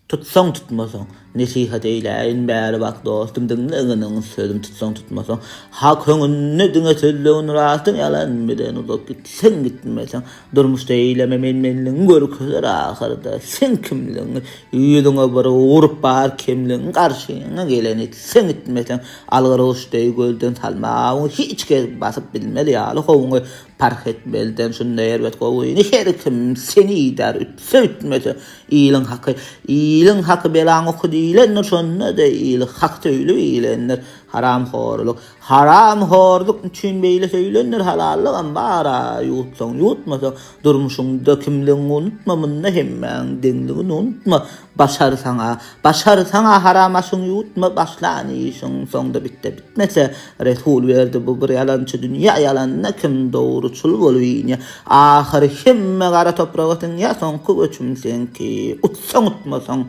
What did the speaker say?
Tutsaň tutmasaň, nesihat eýläýin bäri bak dostum diňlegiňiň sözüm tutsaň tutmasaň, hak höňünde diňe sözlegin rastyň ýalan bilen uzak gitseň gitmeseň, durmuşda eýleme menmenliň görkezler ahyrda sen kimliň, ýüzüňe bir urup bar kimliň garşyňa gelen etseň gitmeseň, algyruşda gölden salmagy hiç kez basyp bilmeli ýaly hoňy park etmelden şunda ýerbet goýuny her kim seni ýdar ütmese ýylyň haky belaň okudylar şonda da ýyly hak töýle bilenler haram horluk üçin beýle söýlenler halallyk ambara ýutsaň ýutmasaň durmuşyňda kimliň unutmamynda hemmäň deňligini unutma başarsaňa haram aşyň ýutma başlany işiň soňda bitmese Resul berdi bu bir ýalançy dünýä ýalanyna kim dogruçul bolýar ahyry hemme gara topragatyň ýa soňky göçümsen ki utsaň utmasaň